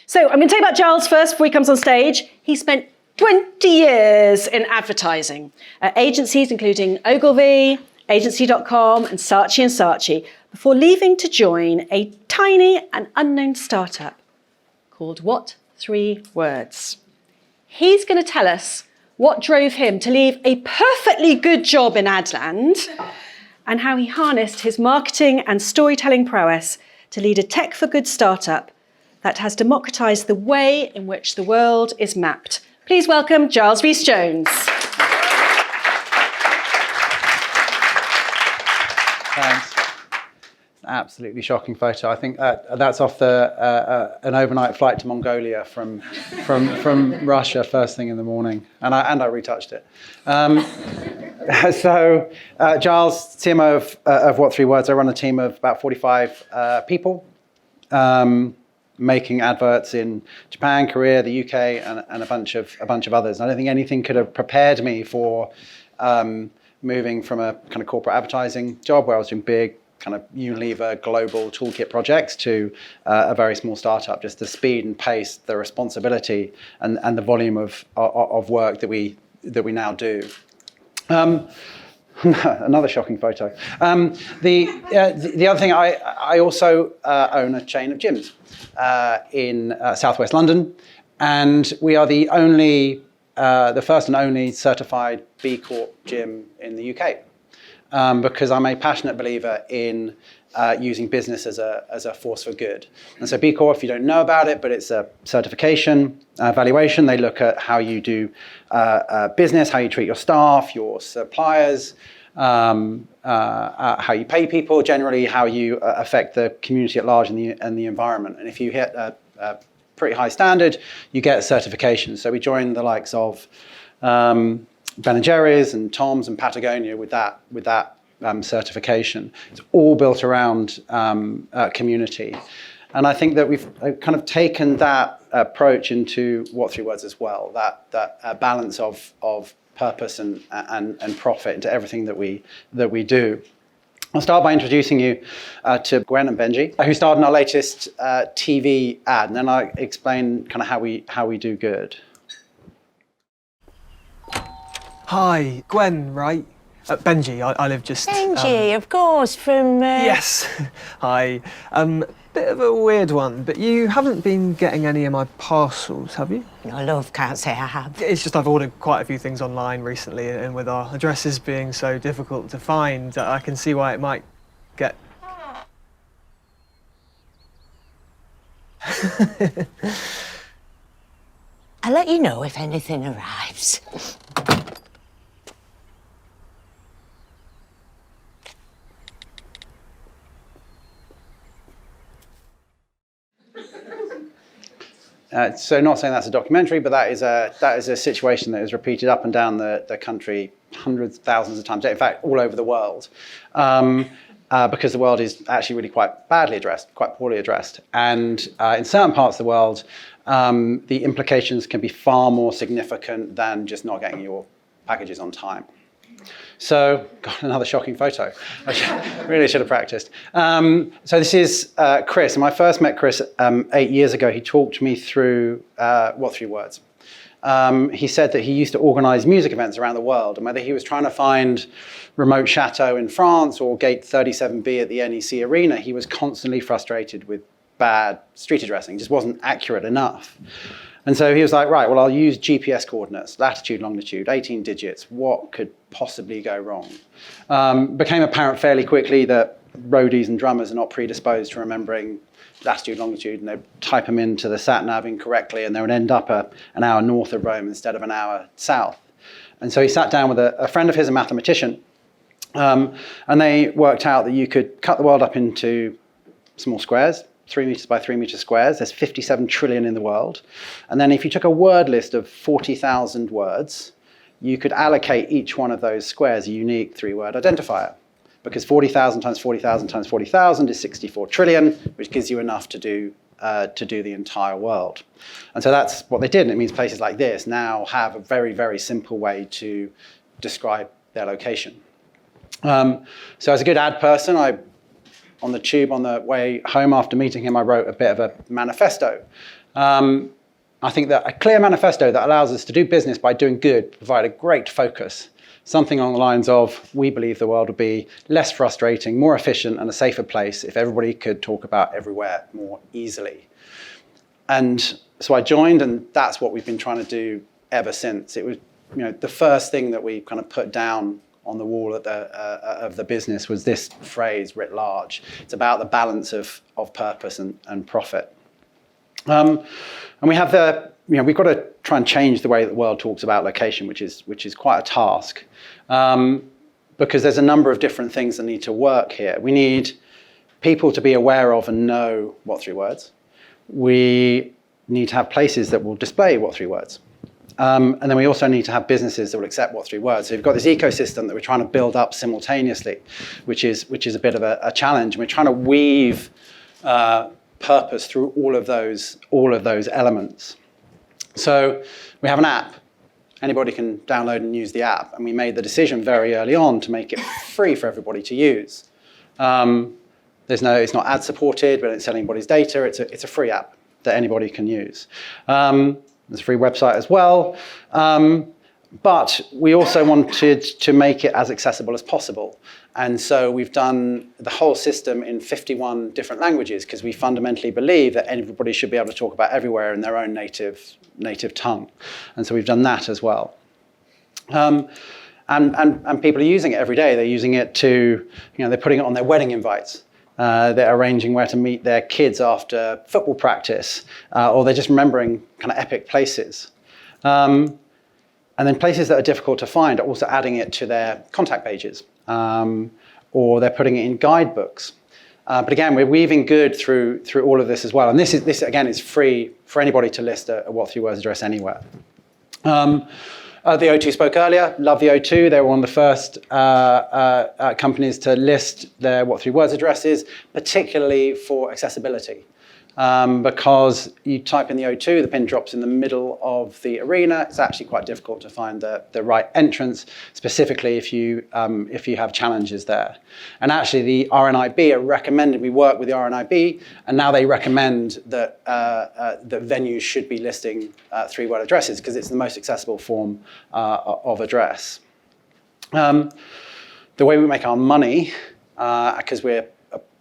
So I'm going to tell you about Giles first before he comes on stage. He spent 20 years in advertising at agencies including Ogilvy, Agency.com and Saatchi before leaving to join a tiny and unknown startup called What 3 Words. He's going to tell us what drove him to leave a perfectly good job in Adland and how he harnessed his marketing and storytelling prowess to lead a tech-for-good startup that has democratised the way in which the world is mapped. Please welcome Giles Rhys-Jones. Thanks. Absolutely shocking photo. I think that's off an overnight flight to Mongolia from Russia first thing in the morning, and I retouched it. So Giles, CMO of What 3 Words. I run a team of about 45 people, making adverts in Japan, Korea, the UK, and a bunch of others. I don't think anything could have prepared me for moving from a kind of corporate advertising job where I was doing big kind of Unilever global toolkit projects to a very small startup. Just the speed and pace, the responsibility, and the volume of work that we now do. Another shocking photo. The other thing, I also own a chain of gyms in southwest London, and we are the first and only certified B Corp gym in the UK. Because I'm a passionate believer in using business as a force for good. And so B Corp, if you don't know about it, but it's a certification evaluation. They look at how you do business, how you treat your staff, your suppliers, how you pay people, generally how you affect the community at large and the environment. And if you hit a pretty high standard, you get certification. So we joined the likes of Ben & Jerry's and Tom's and Patagonia with that certification. It's all built around community. And I think that we've kind of taken that approach into What 3 Words as well, that balance of purpose and profit into everything that we do. I'll start by introducing you to Gwen and Benji, who starred in our latest TV ad, and then I'll explain kind of how we do good. Hi, Gwen, right? Benji, I live just... Benji, of course, from... Yes. Hi. Bit of a weird one, but you haven't been getting any of my parcels, have you? No, love, can't say I have. It's just I've ordered quite a few things online recently, and with our addresses being so difficult to find, I can see why it might get... I'll let you know if anything arrives. So not saying that's a documentary, but that is a situation that is repeated up and down the country hundreds, thousands of times, in fact, all over the world, because the world is actually really quite badly addressed, quite poorly addressed. And in certain parts of the world, the implications can be far more significant than just not getting your packages on time. So, God, another shocking photo. I really should have practiced. So this is Chris. And when I first met Chris 8 years ago, he talked me through What 3 Words. He said that he used to organize music events around the world, and whether he was trying to find Remote Chateau in France or Gate 37B at the NEC Arena, he was constantly frustrated with bad street addressing. It just wasn't accurate enough. And so he was like, right, well, I'll use GPS coordinates, latitude, longitude, 18 digits. What could possibly go wrong? Became apparent fairly quickly that roadies and drummers are not predisposed to remembering latitude, longitude, and they'd type them into the sat-nav incorrectly, and they would end up an hour north of Rome instead of an hour south. And so he sat down with a friend of his, a mathematician, and they worked out that you could cut the world up into small squares, 3 meters by 3 meter squares. There's 57 trillion in the world. And then if you took a word list of 40,000 words, you could allocate each one of those squares a unique 3-word identifier, because 40,000 times 40,000 times 40,000 is 64 trillion, which gives you enough to do the entire world. And so that's what they did. And it means places like this now have a very, very simple way to describe their location. So as a good ad person, I on the tube on the way home after meeting him, I wrote a bit of a manifesto. I think that a clear manifesto that allows us to do business by doing good, provide a great focus. Something along the lines of, we believe the world would be less frustrating, more efficient, and a safer place if everybody could talk about everywhere more easily. And so I joined, and that's what we've been trying to do ever since. It was, the first thing that we kind of put down on the wall of the business was this phrase writ large. It's about the balance of purpose and profit. And we have we've got to try and change the way that the world talks about location, which is quite a task, because there's a number of different things that need to work here. We need people to be aware of and know what 3 words. We need to have places that will display what 3 words. And then we also need to have businesses that will accept what 3 words. So you've got this ecosystem that we're trying to build up simultaneously, which is a bit of a challenge. And we're trying to weave purpose through all of those elements. So we have an app. Anybody can download and use the app. And we made the decision very early on to make it free for everybody to use. It's not ad supported, but it's selling anybody's data. It's a free app that anybody can use. There's a free website as well. But we also wanted to make it as accessible as possible. And so we've done the whole system in 51 different languages, because we fundamentally believe that everybody should be able to talk about everywhere in their own native tongue. And so we've done that as well. And people are using it every day. They're using it to, they're putting it on their wedding invites. They're arranging where to meet their kids after football practice, or they're just remembering kind of epic places. And then places that are difficult to find are also adding it to their contact pages, or they're putting it in guidebooks. But again, we're weaving good through all of this as well. And this again is free for anybody to list a what 3 words address anywhere. The O2 spoke earlier. Love the O2. They were one of the first companies to list their what 3 words addresses, particularly for accessibility. Because you type in the O2, the pin drops in the middle of the arena. It's actually quite difficult to find the right entrance, specifically if you have challenges there. And actually, the RNIB are recommended. We work with the RNIB, and now they recommend that venues should be listing 3-word addresses because it's the most accessible form of address. The way we make our money, because we're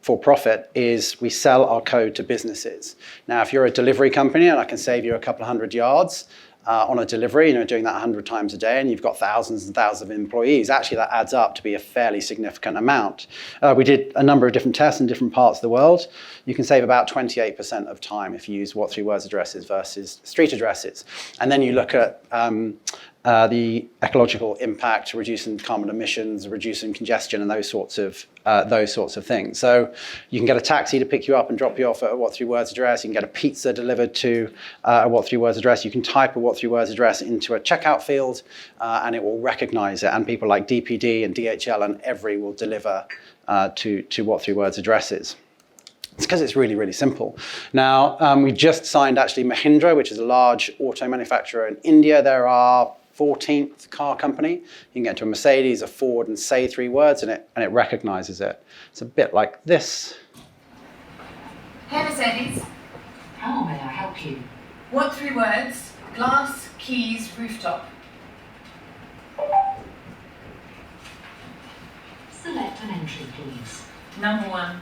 for profit, is we sell our code to businesses. Now, if you're a delivery company and I can save you a couple of 100 yards on a delivery, doing that 100 times a day, and you've got thousands and thousands of employees, actually that adds up to be a fairly significant amount. We did a number of different tests in different parts of the world. You can save about 28% of time if you use what 3 words addresses versus street addresses. And then you look at the ecological impact, reducing carbon emissions, reducing congestion, and those sorts of things. So you can get a taxi to pick you up and drop you off at a what 3 words address. You can get a pizza delivered to a what 3 words address. You can type a what 3 words address into a checkout field, and it will recognize it. And people like DPD and DHL and Every will deliver to what 3 words addresses. It's because it's really, really simple. Now, we just signed actually Mahindra, which is a large auto manufacturer in India. There are 14th car company. You can get to a Mercedes, a Ford, and say 3 words, and it recognizes it. It's a bit like this. Hey, Mercedes. How may I help you? What 3 words? Glass, keys, rooftop. Select an entry, please. Number 1.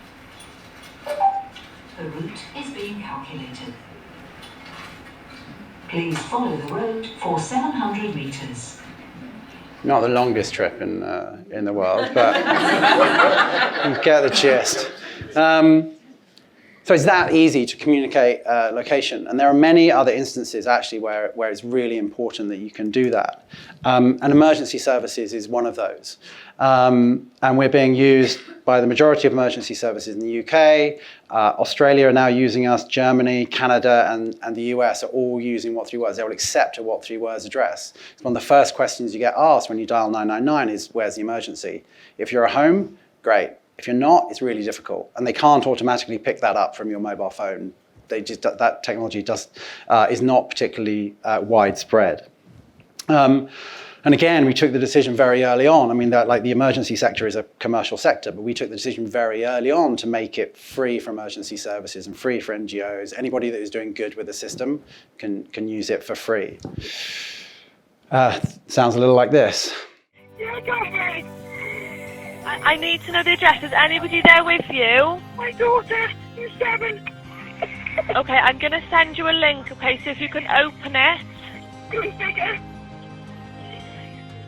The route is being calculated. Please follow the road for 700 meters. Not the longest trip in the world, but you get the gist. So it's that easy to communicate location. And there are many other instances actually where it's really important that you can do that. And emergency services is one of those. And we're being used by the majority of emergency services in the UK. Australia are now using us. Germany, Canada, and the US are all using what 3 words. They will accept a what 3 words address. It's one of the first questions you get asked when you dial 999 is, where's the emergency? If you're at home, great. If you're not, it's really difficult. And they can't automatically pick that up from your mobile phone. That technology is not particularly widespread. And again, we took the decision very early on. I mean, like the emergency sector is a commercial sector, but we took the decision very early on to make it free for emergency services and free for NGOs. Anybody that is doing good with the system can use it for free. Sounds a little like this. I need to know the address. Is anybody there with you? My daughter, who's 7. Okay, I'm going to send you a link, okay, so if you can open it. Good figure.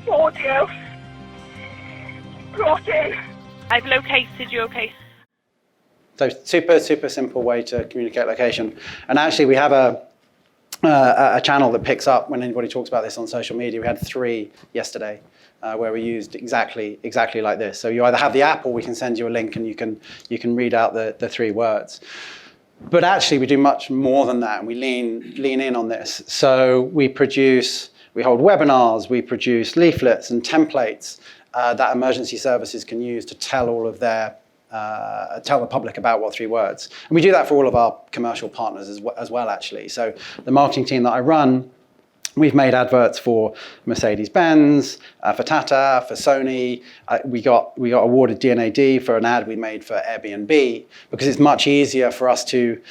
Audio. Brought in. I've located you, okay? So super simple way to communicate location. And actually we have a channel that picks up when anybody talks about this on social media. We had 3 yesterday where we used exactly like this. So you either have the app or we can send you a link and you can read out the 3 words. But actually we do much more than that, and we lean in on this. So we hold webinars, we produce leaflets and templates that emergency services can use to tell all of their tell the public about what 3 words. And we do that for all of our commercial partners as well, actually. So the marketing team that I run, we've made adverts for Mercedes-Benz, for Tata, for Sony. We got awarded D&AD for an ad we made for Airbnb because it's much easier for us to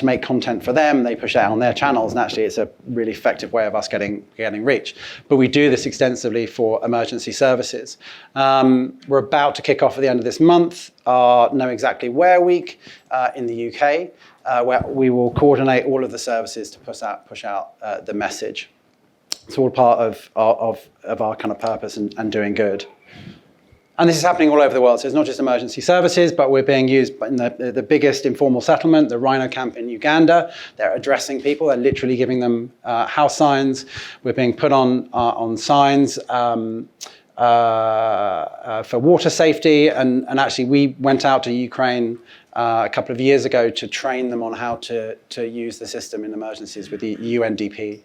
make content for them. They push it out on their channels, and actually it's a really effective way of us getting reach. But we do this extensively for emergency services. We're about to kick off at the end of this month our Know Exactly Where week in the UK, where we will coordinate all of the services to push out the message. It's all part of our kind of purpose and doing good. And this is happening all over the world. So it's not just emergency services, but we're being used in the biggest informal settlement, the Rhino camp in Uganda. They're addressing people. They're literally giving them house signs. We're being put on signs for water safety. And actually, we went out to Ukraine a couple of years ago to train them on how to use the system in emergencies with the UNDP.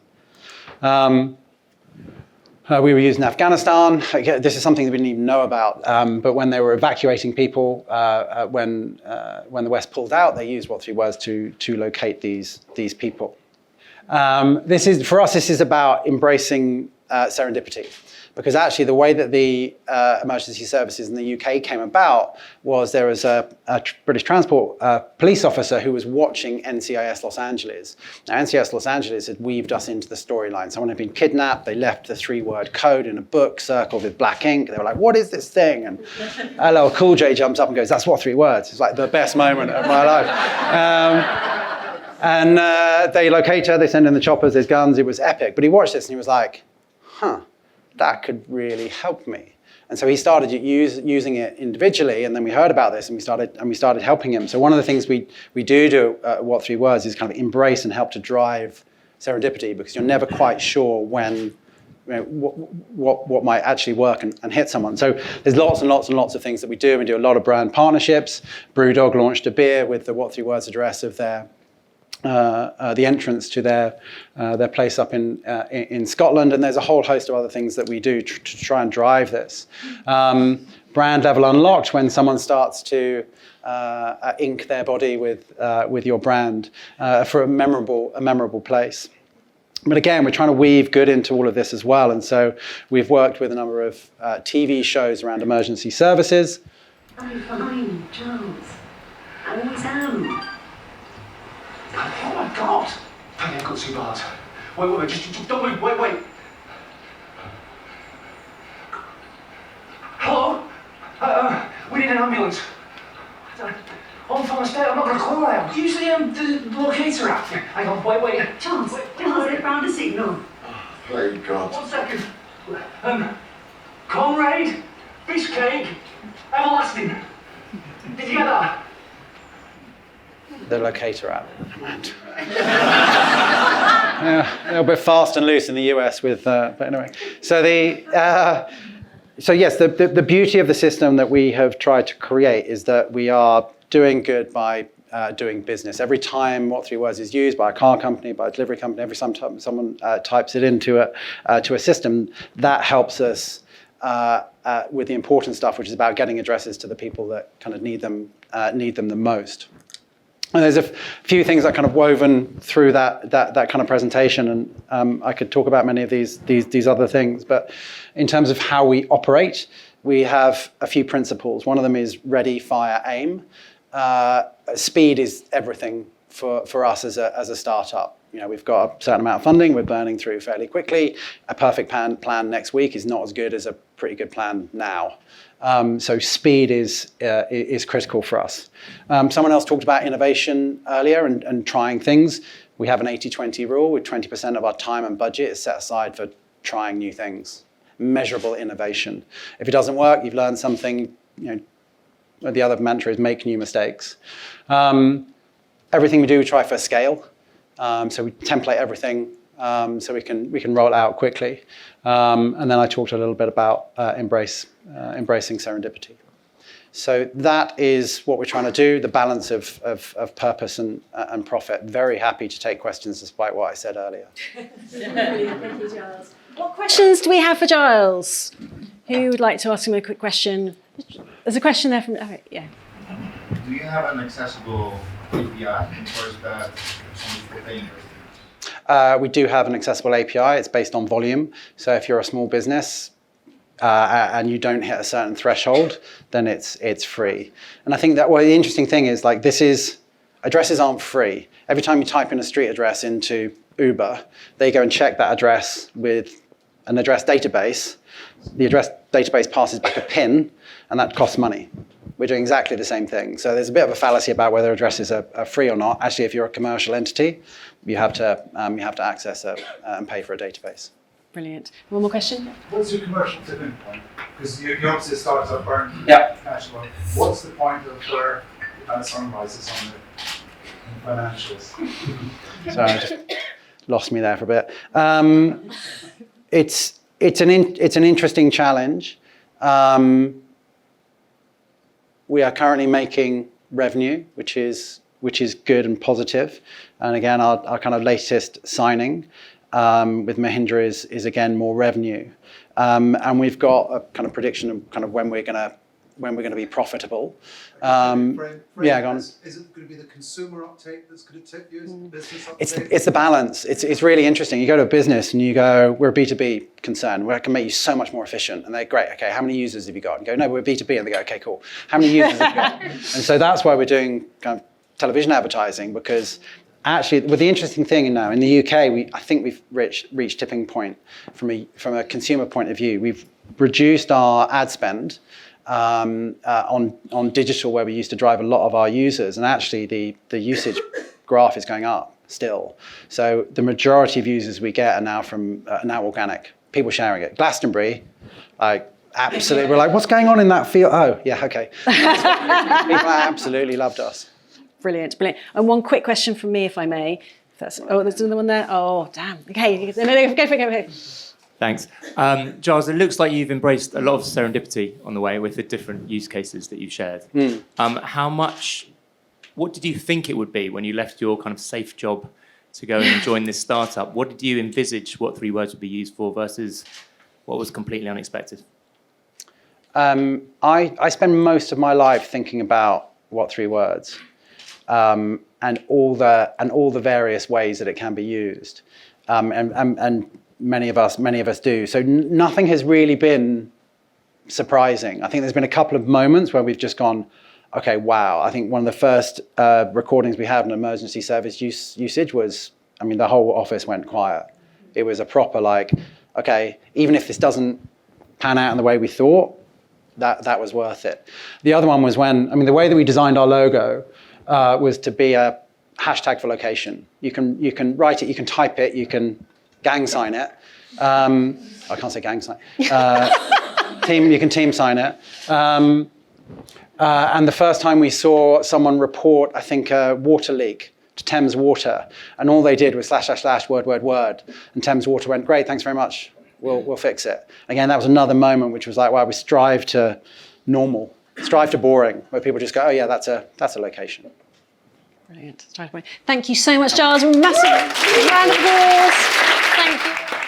We were used in Afghanistan. This is something that we didn't even know about. But when they were evacuating people, when the West pulled out, they used what 3 words to locate these people. For us, this is about embracing serendipity. Because actually the way that the emergency services in the UK came about was there was a British Transport police officer who was watching NCIS Los Angeles. Now NCIS Los Angeles had weaved us into the storyline. Someone had been kidnapped, they left the 3-word code in a book circled with black ink. They were like, what is this thing? And LL Cool J jumps up and goes, that's what 3 words. It's like the best moment of my life. And they locate her, they send in the choppers, there's guns, it was epic. But he watched this and he was like, that could really help me. And so he started using it individually, and then we heard about this and we started helping him. So one of the things we do what 3 words is kind of embrace and help to drive serendipity, because you're never quite sure when what might actually work and hit someone. So there's lots and lots and lots of things that we do. We do a lot of brand partnerships. Brewdog launched a beer with the what 3 words address of their the entrance to their place up in Scotland, and there's a whole host of other things that we do to try and drive this. Brand level unlocked, when someone starts to ink their body with your brand for a memorable place. But again, we're trying to weave good into all of this as well, and so we've worked with a number of TV shows around emergency services. I'm fine, Giles. I always am. Oh my God! I ain't got too bad. Wait, just don't move, wait. Hello? We need an ambulance. On fast state, I'm not gonna call out. Use the locator app. Hang on, wait. Giles, I found a signal. Oh, thank God. 1 second. Conrad, fish cake, everlasting. Did you get that? The locator app. A little bit fast and loose in the US but anyway. So yes, the beauty of the system that we have tried to create is that we are doing good by doing business. Every time what 3 words is used by a car company, by a delivery company, every time someone types it into a system, that helps us with the important stuff, which is about getting addresses to the people that kind of need them the most. And there's a few things that kind of woven through that kind of presentation, and I could talk about many of these other things. But in terms of how we operate, we have a few principles. One of them is ready, fire, aim. Speed is everything for us as a startup. We've got a certain amount of funding. We're burning through fairly quickly. A perfect plan next week is not as good as a pretty good plan now. So speed is critical for us. Someone else talked about innovation earlier and trying things. We have an 80-20 rule with 20% of our time and budget is set aside for trying new things, measurable innovation. If it doesn't work, you've learned something. The other mantra is make new mistakes. Everything we do, we try for scale. So we template everything so we can roll it out quickly. And then I talked a little bit about embracing serendipity. So that is what we're trying to do, the balance of purpose and profit. Very happy to take questions despite what I said earlier. Thank you, Giles. What questions do we have for Giles? Who would like to ask him a quick question? There's a question there from, yeah. Do you have an accessible API, or is that something paying? We do have an accessible API. It's based on volume. So if you're a small business and you don't hit a certain threshold, then it's free. And I think that the interesting thing is addresses aren't free. Every time you type in a street address into Uber, they go and check that address with an address database. The address database passes back a PIN, and that costs money. We're doing exactly the same thing. So there's a bit of a fallacy about whether addresses are free or not. Actually, if you're a commercial entity, you have to access and pay for a database. Brilliant. One more question? What's your commercial tipping point? Because you obviously started up burning cash flow. What's the point of where the kind of sunrise is on the financials? Sorry, I just lost me there for a bit. It's an interesting challenge. We are currently making revenue, which is good and positive. And again, our kind of latest signing with Mahindra is again more revenue. And we've got a kind of prediction of kind of when we're going to be profitable. Yeah, go on. Is it going to be the consumer uptake that's going to tip you? Is it the business uptake? It's the balance. It's really interesting. You go to a business and you go, we're a B2B concern. We can make you so much more efficient. And they're great. Okay, how many users have you got? And you go, no, we're B2B. And they go, okay, cool. How many users have you got? And so that's why we're doing kind of television advertising, because actually, the interesting thing now in the UK, I think we've reached tipping point from a consumer point of view. We've reduced our ad spend on digital, where we used to drive a lot of our users, and actually the usage graph is going up still. So the majority of users we get are now organic, people sharing it. Glastonbury, absolutely, we're like, what's going on in that field? Oh, yeah, okay. People absolutely loved us. Brilliant. And one quick question from me, if I may. There's another one there. Oh, damn. Okay, go for it. Thanks. Giles, it looks like you've embraced a lot of serendipity on the way with the different use cases that you've shared. What did you think it would be when you left your kind of safe job to go and join this startup? What did you envisage what 3 words would be used for versus what was completely unexpected? I spend most of my life thinking about what 3 words and all the various ways that it can be used. And many of us do. So nothing has really been surprising. I think there's been a couple of moments where we've just gone, okay, wow. I think one of the first recordings we had in emergency service usage was, the whole office went quiet. It was a proper okay, even if this doesn't pan out in the way we thought, that was worth it. The other one was when, the way that we designed our logo was to be a hashtag for location. You can write it, you can type it, you can gang sign it. I can't say gang sign. You can team sign it. And the first time we saw someone report, I think, a water leak to Thames Water, and all they did was / word, and Thames Water went, great, thanks very much, we'll fix it. Again, that was another moment which was like, wow, we strive to normal, strive to boring, where people just go, oh yeah, that's a location. Brilliant. Thank you so much, Giles. Massive round of applause. Thank you.